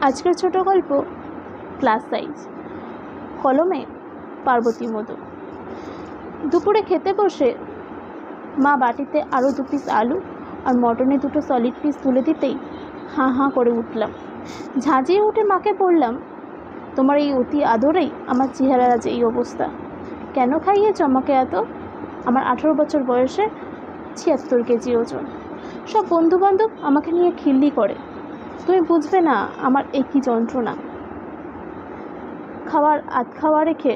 আজকের ছোট গল্প ক্লাস সাইজ। কলমে পার্বতী মধু। দুপুরে খেতে বসে মা বাটিতে আরও 2 পিস আলু আর মটনে 2টো সলিড পিস তুলে দিতেই হাঁ হাঁ করে উঠলাম। ঝাঁঝিয়ে উঠে মাকে বললাম, তোমার এই অতি আদরেই আমার চেহারার আজ এই অবস্থা। কেন খাইয়েছ আমাকে এত? আমার 18 বছর বয়সে 76 কেজি ওজন। সব বন্ধুবান্ধব আমাকে নিয়ে খিল্লি করে। তুমি বুঝবে না আমার এই কী যন্ত্রণা। আধ খাওয়া রেখে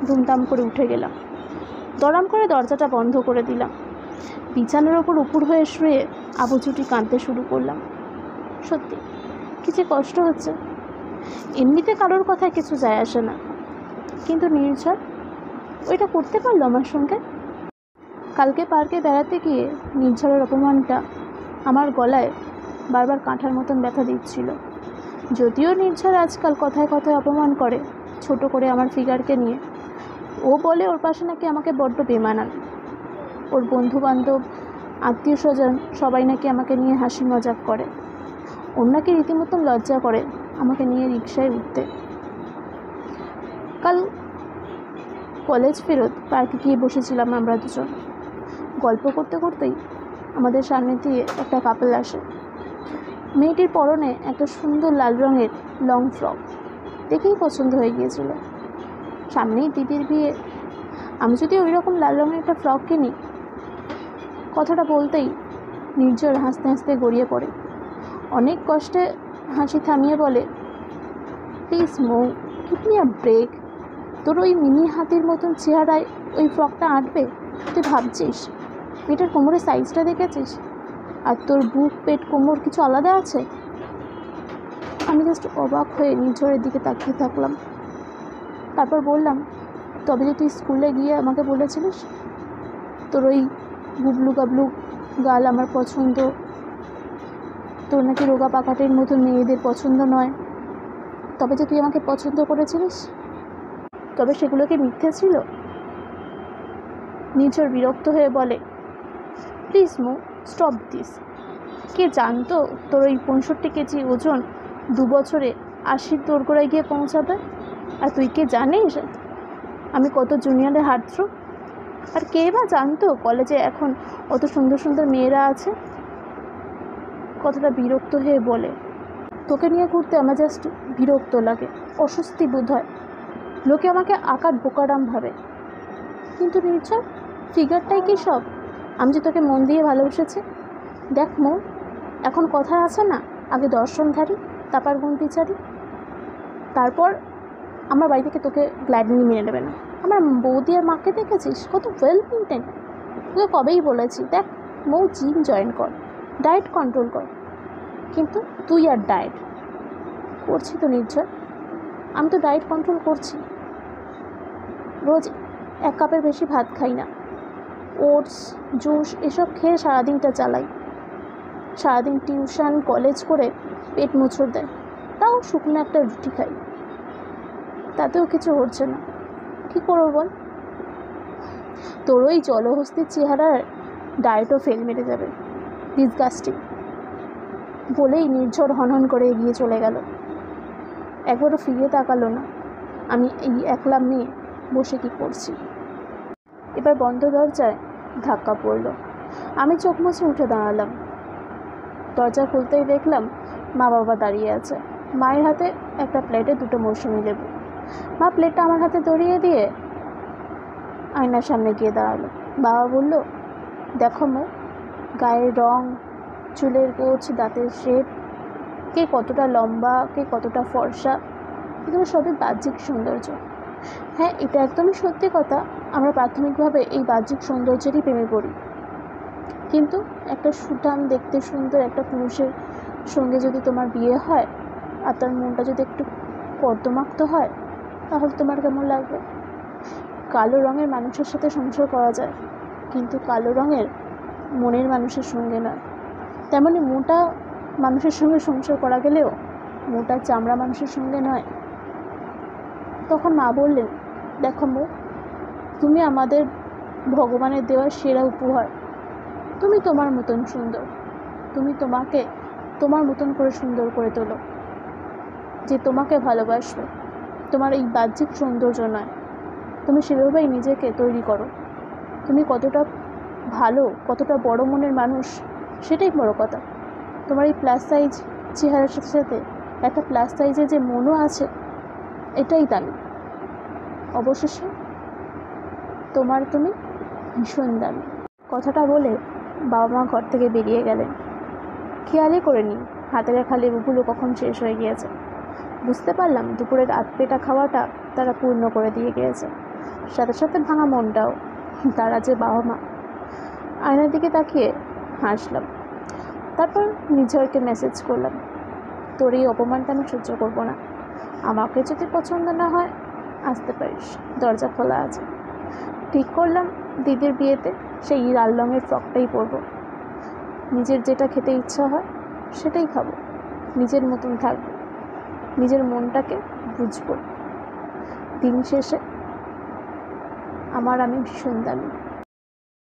দুমদাম করে উঠে গেলাম। দরাম করে দরজাটা বন্ধ করে দিলাম। বিছানার ওপর উপুর হয়ে শুয়ে আবুঝুটি কাঁদতে শুরু করলাম। সত্যি কি যে কষ্ট হচ্ছে। এমনিতে কারোর কথায় কিছু যায় আসে না, কিন্তু নির্ঝর ওইটা করতে পারলো আমার সঙ্গে। কালকে পার্কে বেড়াতে গিয়ে নির্ঝরের অপমানটা আমার গলায় বারবার কাঁঠার মতন ব্যথা দিচ্ছিল। যদিও নির্ঝর আজকাল কথায় কথায় অপমান করে, ছোট করে আমার ফিগারকে নিয়ে। ও বলে ওর পাশে নাকি আমাকে বড্ড বেমানান। ওর বন্ধুবান্ধব, আত্মীয় স্বজন সবাই নাকি আমাকে নিয়ে হাসি মজাক করে। ওর নাকি রীতিমতন লজ্জা করে আমাকে নিয়ে রিকশায় উঠতে। কাল কলেজ ফেরত পার্কে গিয়ে বসেছিলাম আমরা দুজন। গল্প করতে করতেই আমাদের সামনে দিয়ে একটা কাপল আসে। মেয়েটির পরনে একটা সুন্দর লাল রঙের লং ফ্রক, দেখেই পছন্দ হয়ে গিয়েছিল। সামনেই দিদির বিয়ে, আমি যদি ওই রকম লাল রঙের একটা ফ্রক কিনি। কথাটা বলতেই নির্ঝর হাসতে হাসতে গড়িয়ে পড়ে। অনেক কষ্টে হাসি থামিয়ে বলে, please Mou, give me a break. তোর ওই মিনি হাতির মতন চেহারায় ওই ফ্রকটা আঁটবে? তুই ভাবছিস? মেয়েটার কোমরের সাইজটা দেখেছিস? আর তোর বুক, পেট, কোমর কিছু আলাদা আছে? আমি জাস্ট অবাক হয়ে নির্ঝরের দিকে তাকিয়ে থাকলাম। তারপর বললাম, তবে যে তুই স্কুলে গিয়ে আমাকে বলেছিলিস তোর ওই গুবলু গাবলু গাল আমার পছন্দ, তোর নাকি রোগা পাকাটের মতো মেয়েদের পছন্দ নয়, তবে যে তুই আমাকে পছন্দ করেছিলিস, তবে সেগুলো কি মিথ্যে ছিল? নির্ঝর বিরক্ত হয়ে বলে, প্লিজ মো, স্টপ দিস। কে জানতো তোর ওই 65 কেজি ওজন 2 বছরে 80 দোরগোড়ায় গিয়ে পৌঁছাবে? আর তুই কে জানিস আমি কত জুনিয়রে হার্টথ্রো? আর কে বা জানতো কলেজে এখন অত সুন্দর সুন্দর মেয়েরা আছে? কথাটা বিরক্ত হয়ে বলে, তোকে নিয়ে ঘুরতে আমার জাস্ট বিরক্ত লাগে, অস্বস্তি বোধ হয়। লোকে আমাকে আকার বোকারাম ভাবে। কিন্তু নির্ঝর, ফিগারটাই কি সব? আমি যে তোকে মন দিয়ে ভালোবেসেছি। দেখ মন, এখন কথা আছে না, আগে দর্শনধারী, তারপর গুণ বিচারি। তারপর আমার বাড়ি থেকে তোকে গ্ল্যাডলি মেনে নেবে না। আমার বৌদি আর মাকে দেখেছিস কত ওয়েল মেনটেন। তোকে কবেই বলেছি, দেখ মৌ, জিম জয়েন কর, ডায়েট কন্ট্রোল কর। কিন্তু তুই আর ডায়েট করছি তো নির্ঝর। আমি তো ডায়েট কন্ট্রোল করছি। রোজ 1 কাপের বেশি ভাত খাই না। ওটস, জুস এসব খেয়ে সারাদিনটা চালাই। সারাদিন টিউশন কলেজ করে পেট মুচড় দেয়, তাও শুকনো একটা রুটি খাই, তাতেও কিছু হচ্ছে না। কী করবো বল? তোর ওই জলহস্তির চেহারার ডায়েটও ফেল মেরে যাবে। ডিসগাস্টিং। বলেই নির্ঝর হনহন করে এগিয়ে চলে গেল। একবারও ফিরে তাকালো না আমি এই একলা মেয়ে বসে কী করছি। এবার বন্ধ দরজায় ধাক্কা পড়ল। আমি চোখ মুছে উঠে দাঁড়ালাম। দরজা খুলতেই দেখলাম মা বাবা দাঁড়িয়ে আছে। মায়ের হাতে একটা প্লেটে 2টো মৌসুমি লেবু। মা প্লেটটা আমার হাতে ধরিয়ে দিয়ে আয়নার সামনে গিয়ে দাঁড়ালো। বাবা বলল, দেখো মো, গায়ের রং, চুলের গোছ, দাঁতের শেপ, কে কতটা লম্বা, কে কতটা ফর্সা, এগুলো সবই বাহ্যিক সৌন্দর্য। হ্যাঁ, এটা একদমই সত্যি কথা। আমরা প্রাথমিকভাবে এই বাহ্যিক সৌন্দর্যেরই প্রেমে পড়ি। কিন্তু একটা সুঠাম, দেখতে সুন্দর একটা পুরুষের সঙ্গে যদি তোমার বিয়ে হয় আর তার মনটা যদি একটু কর্দমাক্ত হয়, তাহলে তোমার কেমন লাগবে? কালো রঙের মানুষের সাথে সংসার করা যায়, কিন্তু কালো রঙের মনের মানুষের সঙ্গে নয়। তেমনি মোটা মানুষের সঙ্গে সংসার করা গেলেও মোটা চামড়া মানুষের সঙ্গে নয়। তখন মা বললেন, দেখো মো, তুমি আমাদের ভগবানের দেওয়া সেরা উপহার। তুমি তোমার মতন সুন্দর, তুমি তোমাকে তোমার মতন করে সুন্দর করে তোলো। যে তোমাকে ভালোবাসবে, তোমার এই বাহ্যিক সৌন্দর্য নয়। তুমি সেভাবেই নিজেকে তৈরি করো। তুমি কতটা ভালো, কতটা বড় মনের মানুষ, সেটাই বড় কথা। তোমার এই প্লাস সাইজ চেহারার সাথে সাথে একটা প্লাস সাইজে যে মনও আছে, এটাই দামি। অবশেষে তুমি ভীষণ দামি। কথাটা বলে বাবা মা ঘর থেকে বেরিয়ে গেলেন। খেয়ালই করিনি হাতে রাখা লেবুগুলো কখন শেষ হয়ে গিয়েছে। বুঝতে পারলাম দুপুরের আধপেটা খাওয়াটা তারা পূর্ণ করে দিয়ে গিয়েছে, সাথে সাথে ভাঙা মনটাও। তারা যে বাবা মা। আয়নার দিকে তাকিয়ে হাসলাম। তারপর নিঝরকে মেসেজ করলাম, তোর এই অপমানটা আমি সহ্য করবো না। আমাকে যদি পছন্দ না হয় আসতে পারিস, দরজা খোলা আছে। ঠিক করলাম দিদির বিয়েতে সেই লাল রঙের ফ্রকটাই পরবো। নিজের যেটা খেতে ইচ্ছা হয় সেটাই খাবো, নিজের মতন থাকবো, নিজের মনটাকে বুঝবো। দিন শেষে আমি ভীষণ দামি।